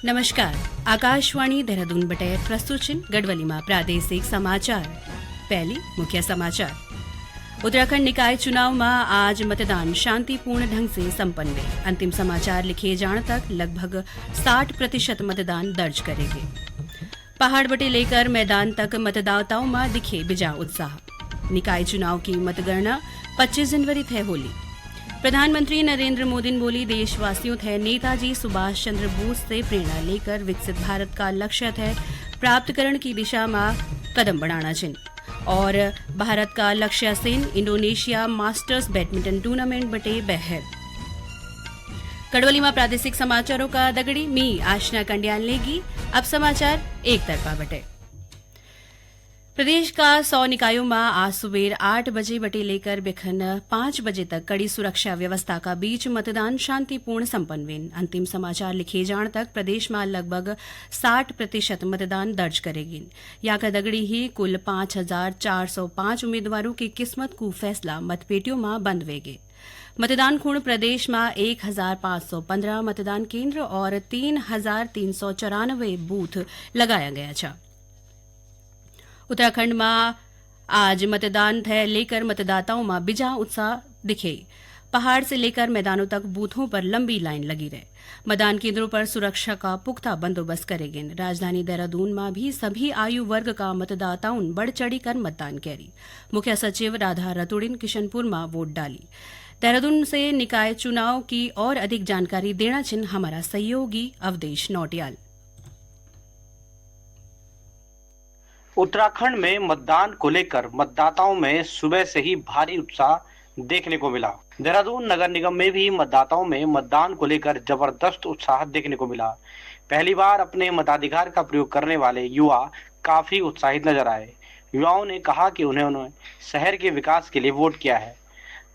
नमस्कार। आकाशवाणी देहरादून बटे प्रस्तुत गढ़वाली प्रादेशिक समाचार। पहली मुख्य समाचार। उत्तराखंड निकाय चुनाव में आज मतदान शांतिपूर्ण ढंग से संपन्न हुए। अंतिम समाचार लिखे जाने तक लगभग 60% मतदान दर्ज करेंगे। पहाड़ बटे लेकर मैदान तक मतदाताओं में दिखे बिजा उत्साह। निकाय चुनाव की मतगणना 25 जनवरी थे होली। प्रधानमंत्री नरेंद्र मोदी ने बोली देशवासियों थे नेताजी सुभाष चंद्र बोस से प्रेरणा लेकर विकसित भारत का लक्ष्य थे प्राप्तकरण की दिशा में कदम बढ़ाना चिन्ह। और भारत का लक्ष्य Sen Indonesia masters badminton tournament बटे बहर। कड़वली में प्रादेशिक समाचारों का दगड़ी मी आशना कंडियाल लेगी। अब समाचार एक तरफा बटे। प्रदेश का 100 निकायों में आज सुबह 8 बजे बटे लेकर बिखन 5 बजे तक कड़ी सुरक्षा व्यवस्था का बीच मतदान शांतिपूर्ण संपन्न हुए। अंतिम समाचार लिखे जाने तक प्रदेश में लगभग 60% मतदान दर्ज करेगी। या का दगड़ी ही कुल 5405 उम्मीदवारों की किस्मत को फैसला मतपेटियों में बंद वेगे। मतदान खूण प्रदेश में 1515 मतदान केंद्र और 3394 बूथ लगाया गया था। उत्तराखंड में आज मतदान थे लेकर मतदाताओं में बिजा उत्साह दिखे। पहाड़ से लेकर मैदानों तक बूथों पर लंबी लाइन लगी रहे। मतदान केंद्रों पर सुरक्षा का पुख्ता बंदोबस्त करेंगे। राजधानी देहरादून में भी सभी आयु वर्ग का मतदाताओं बढ़ चढ़ी कर मतदान करी। मुख्य सचिव राधा रतुड़िन किशनपुर में वोट डाली। देहरादून से निकाय चुनाव की और अधिक जानकारी देना चिन्ह हमारा सहयोगी अवधेश नौटियाल। उत्तराखंड में मतदान को लेकर मतदाताओं में सुबह से ही भारी उत्साह देखने को मिला। देहरादून नगर निगम में भी मतदाताओं में मतदान को लेकर जबरदस्त उत्साह देखने को मिला। पहली बार अपने मताधिकार का प्रयोग करने वाले युवा काफी उत्साहित नजर आए। युवाओं ने कहा कि उन्होंने शहर के विकास के लिए वोट किया है।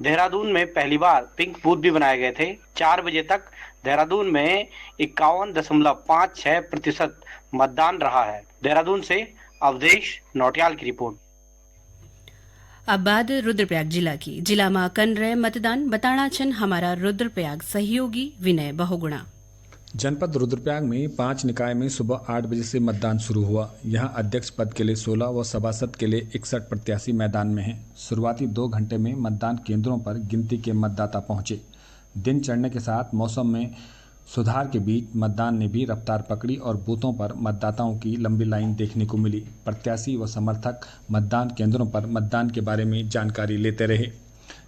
देहरादून में पहली बार पिंक बूथ भी बनाए गए थे। 4 बजे तक देहरादून में 51.56% मतदान रहा है। देहरादून से अवधेश नौटियाल की रिपोर्ट। अब बाद रुद्रप्रयाग जिला की। जिला में कन रहे मतदान बताना छन हमारा रुद्रप्रयाग सहयोगी विनय बहुगुणा। जनपद रुद्रप्रयाग में 5 निकाय में सुबह 8 बजे से मतदान शुरू हुआ। यहां अध्यक्ष पद के लिए 16 व सभासद के लिए 61 प्रत्याशी मैदान में हैं। शुरुआती 2 घंटे में मतदान केंद्रों पर गिनती के मतदाता पहुंचे। दिन चढ़ने के साथ मौसम में सुधार के बीच मतदान ने भी रफ्तार पकड़ी और बूथों पर मतदाताओं की लंबी लाइन देखने को मिली। प्रत्याशी व समर्थक मतदान केंद्रों पर मतदान के बारे में जानकारी लेते रहे।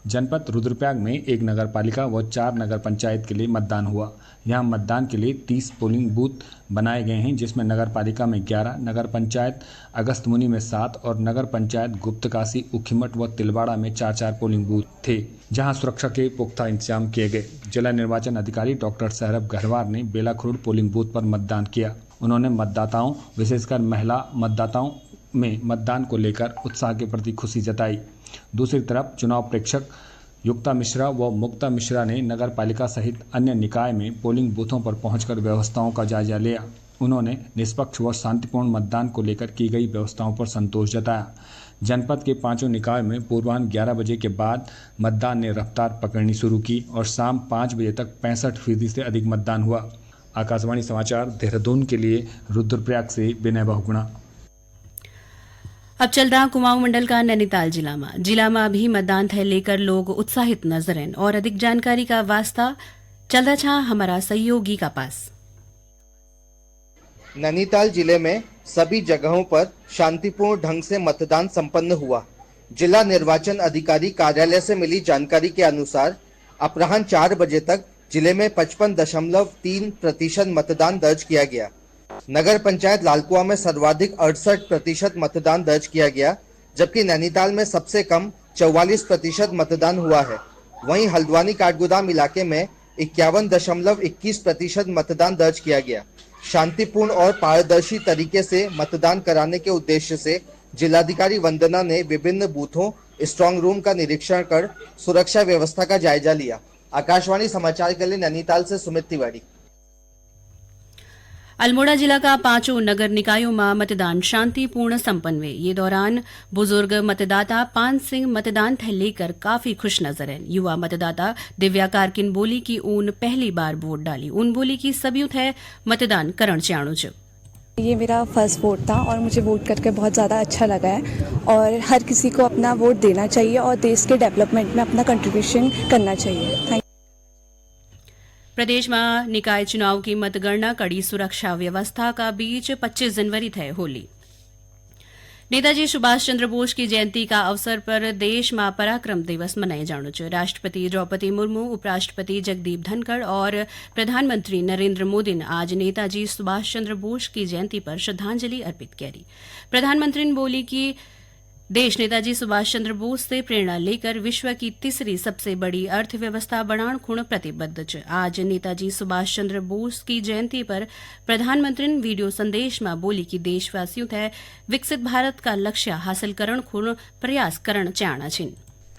जनपद रुद्रप्रयाग में 1 नगर पालिका व 4 नगर पंचायत के लिए मतदान हुआ। यहां मतदान के लिए 30 पोलिंग बूथ बनाए गए हैं, जिसमें नगर पालिका में 11, नगर पंचायत अगस्तमुनि में 7 और नगर पंचायत गुप्तकाशी, उखीमठ व तिलवाड़ा में 4-4 पोलिंग बूथ थे, जहां सुरक्षा के पुख्ता इंतजाम किए गए। जिला निर्वाचन अधिकारी डॉक्टर सौरभ गहरवार ने बेलाखुरुड पोलिंग बूथ पर मतदान किया। उन्होंने मतदाताओं, विशेषकर महिला मतदाताओं में मतदान को लेकर उत्साह के प्रति खुशी जताई। दूसरी तरफ चुनाव प्रेक्षक युक्ता मिश्रा व मुक्ता मिश्रा ने नगर पालिका सहित अन्य निकाय में पोलिंग बूथों पर पहुंचकर व्यवस्थाओं का जायजा लिया। उन्होंने निष्पक्ष व शांतिपूर्ण मतदान को लेकर की गई व्यवस्थाओं पर संतोष जताया। जनपद के 5 निकाय में पूर्वाह्न 11 बजे के बाद मतदान ने रफ्तार पकड़नी शुरू की और शाम 5 बजे तक 65% से अधिक मतदान हुआ। आकाशवाणी समाचार देहरादून के लिए रुद्रप्रयाग से विनय बहुगुणा। अब चल रहा कुमाऊं मंडल का नैनीताल जिला में भी मतदान थे लेकर लोग उत्साहित नजर हैं। और अधिक जानकारी का वास्ता चल रहा था हमारा सहयोगी का पास। नैनीताल जिले में सभी जगहों पर शांतिपूर्ण ढंग से मतदान संपन्न हुआ। जिला निर्वाचन अधिकारी कार्यालय से मिली जानकारी के अनुसार अपराह्न 4 बजे तक जिले में 55.3% मतदान दर्ज किया गया। नगर पंचायत लालकुआ में सर्वाधिक 68% मतदान दर्ज किया गया, जबकि नैनीताल में सबसे कम 44% मतदान हुआ है। वहीं हल्द्वानी काठगोदाम इलाके में 51.21% मतदान दर्ज किया गया। शांतिपूर्ण और पारदर्शी तरीके से मतदान कराने के उद्देश्य से जिलाधिकारी वंदना ने विभिन्न बूथों, स्ट्रांग रूम का निरीक्षण कर सुरक्षा व्यवस्था का जायजा लिया। आकाशवाणी समाचार के लिए नैनीताल से सुमित तिवारी। अल्मोड़ा जिला का 5 नगर निकायों में मतदान शांतिपूर्ण संपन्न हुए। ये दौरान बुजुर्ग मतदाता पान सिंह मतदान थे लेकर काफी खुश नजर है। युवा मतदाता दिव्या कारकिन बोली कि ऊन पहली बार वोट डाली। ऊन बोली कि सभी थे मतदान करण चाणु च। ये मेरा फर्स्ट वोट था और मुझे वोट करके बहुत ज़्यादा अच्छा लगा है और हर किसी को अपना वोट देना चाहिए और देश के डेवलपमेंट में अपना कंट्रीब्यूशन करना चाहिए। Thank you. प्रदेश में निकाय चुनाव की मतगणना कड़ी सुरक्षा व्यवस्था का बीच 25 जनवरी थे होली। नेताजी सुभाष चंद्र बोस की जयंती का अवसर पर देश में पराक्रम दिवस मनाए जाणु छ। राष्ट्रपति द्रौपदी मुर्मू, उपराष्ट्रपति जगदीप धनखड़ और प्रधानमंत्री नरेंद्र मोदी ने आज नेताजी सुभाष चंद्र बोस की जयंती पर श्रद्धांजलि अर्पित करी। प्रधानमंत्री ने बोली कि देश नेताजी सुभाष चंद्र बोस से प्रेरणा लेकर विश्व की तीसरी सबसे बड़ी अर्थव्यवस्था बनाने खुण प्रतिबद्ध छ। आज नेताजी सुभाष चंद्र बोस की जयंती पर प्रधानमंत्री ने वीडियो संदेश में बोली कि देशवासियों थे विकसित भारत का लक्ष्य हासिल करण खुण प्रयास करण चाहना छिन।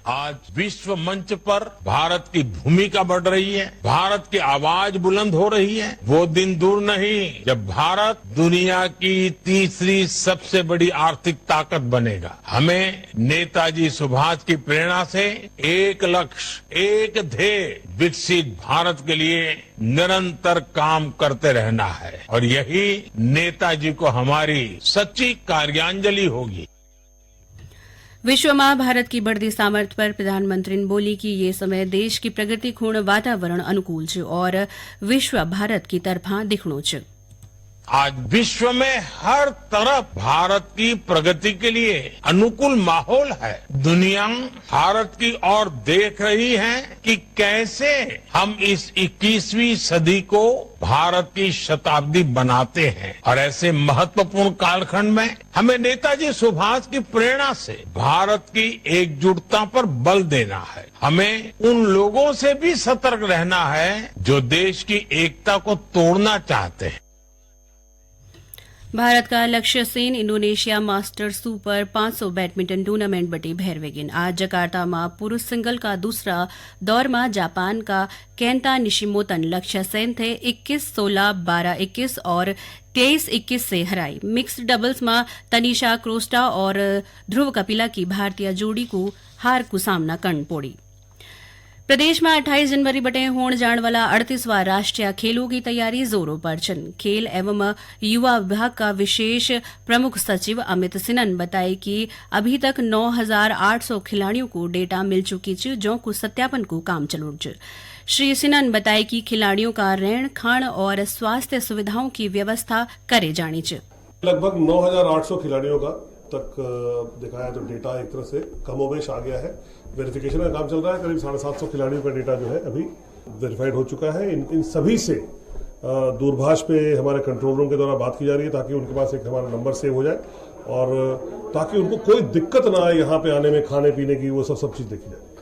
आज विश्व मंच पर भारत की भूमिका बढ़ रही है, भारत की आवाज बुलंद हो रही है। वो दिन दूर नहीं जब भारत दुनिया की तीसरी सबसे बड़ी आर्थिक ताकत बनेगा। हमें नेताजी सुभाष की प्रेरणा से एक लक्ष्य, एक ध्येय, विकसित भारत के लिए निरंतर काम करते रहना है और यही नेताजी को हमारी सच्ची कार्यांजलि होगी। विश्व में भारत की बढ़ती सामर्थ्य पर प्रधानमंत्री ने बोली कि ये समय देश की प्रगति खूण वातावरण अनुकूल छ और विश्व भारत की तरफा दिखणो छ। आज विश्व में हर तरफ भारत की प्रगति के लिए अनुकूल माहौल है। दुनिया भारत की ओर देख रही है कि कैसे हम इस 21वीं सदी को भारत की शताब्दी बनाते हैं और ऐसे महत्वपूर्ण कालखंड में हमें नेताजी सुभाष की प्रेरणा से भारत की एकजुटता पर बल देना है। हमें उन लोगों से भी सतर्क रहना है जो देश की एकता को तोड़ना चाहते हैं। भारत का लक्ष्य Sen Indonesia master super 500 badminton tournament बटी भैरवेगिन। आज जकार्ता में पुरुष सिंगल का दूसरा दौर में जापान का केंता निशिमोतन लक्ष्य सेन थे 21-16, 12-21 और 23-21 से हराई। मिक्स्ड डबल्स में तनिषा क्रोस्टा और ध्रुव कपिला की भारतीय जोड़ी को हार को सामना करना पड़ी। प्रदेश में 28 जनवरी बटे होने जाने वाला 38वां राष्ट्रीय खेलों की तैयारी जोरों पर छन। खेल एवं युवा विभाग का विशेष प्रमुख सचिव अमित सिन्हा ने बताया कि अभी तक 9,800 खिलाड़ियों को डेटा मिल चुकी छ, जो को सत्यापन को काम चलू छ। श्री सिन्हा ने बताया कि खिलाड़ियों का रहन खान और स्वास्थ्य सुविधाओं की व्यवस्था करे जानी छ। लगभग 9,800 खिलाड़ियों का तक दिखाया तो डेटा एक तरह से कमोबेश आ गया है। वेरिफिकेशन का काम चल रहा है। करीब 750 खिलाड़ियों का डेटा जो है अभी वेरीफाइड हो चुका है। इन सभी से दूरभाष पे हमारे कंट्रोल रूम के द्वारा बात की जा रही है ताकि उनके पास एक हमारा नंबर सेव हो जाए और ताकि उनको कोई दिक्कत ना आए यहाँ पे आने में, खाने पीने की, वो सब चीज देखी जाए।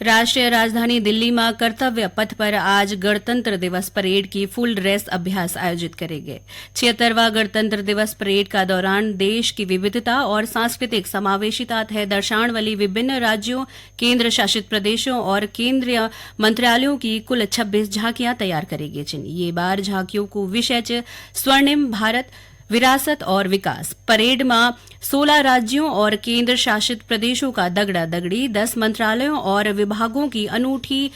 राष्ट्रीय राजधानी दिल्ली में कर्तव्य पथ पर आज गणतंत्र दिवस परेड की फुल ड्रेस अभ्यास आयोजित करे गए। 76वां गणतंत्र दिवस परेड का दौरान देश की विविधता और सांस्कृतिक समावेशिता है दर्शाने वाली विभिन्न राज्यों, केंद्र शासित प्रदेशों और केंद्रीय मंत्रालयों की कुल 26 झांकियां तैयार करेगी। ये बार झांकियों को विषय च स्वर्णिम भारत, विरासत और विकास। परेड में 16 राज्यों और केंद्र शासित प्रदेशों का दगड़ा दगड़ी, 10 मंत्रालयों और विभागों की अनूठी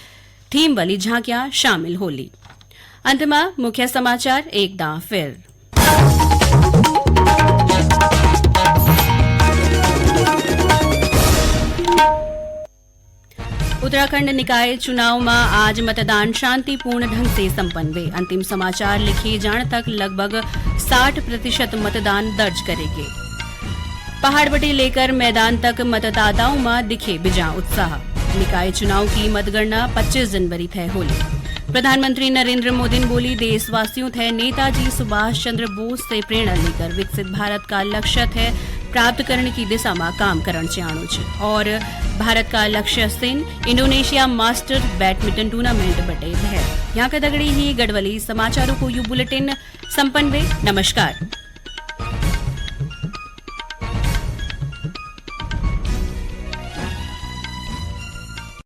थीम वाली झांकियां शामिल होली। अंत में मुख्य समाचार एक दां फिर। उत्तराखंड निकाय चुनाव में आज मतदान शांतिपूर्ण ढंग से संपन्न हुए। अंतिम समाचार लिखे जाने तक लगभग 60% मतदान दर्ज करेंगे। पहाड़ बटी लेकर मैदान तक मतदाताओं में दिखे बिजा उत्साह। निकाय चुनाव की मतगणना 25 जनवरी थे होली। प्रधानमंत्री नरेंद्र मोदी ने बोली देशवासियों थे नेताजी सुभाष चंद्र बोस से प्रेरणा लेकर विकसित भारत का लक्ष्य थे प्राप्त करने की दिशा में काम करण चाणु छ और भारत का लक्ष्य Sen Indonesia master badminton tournament बटे है। यहाँ का दगड़ी ही गढ़वाली समाचारों को यू बुलेटिन संपन्न हुए। नमस्कार।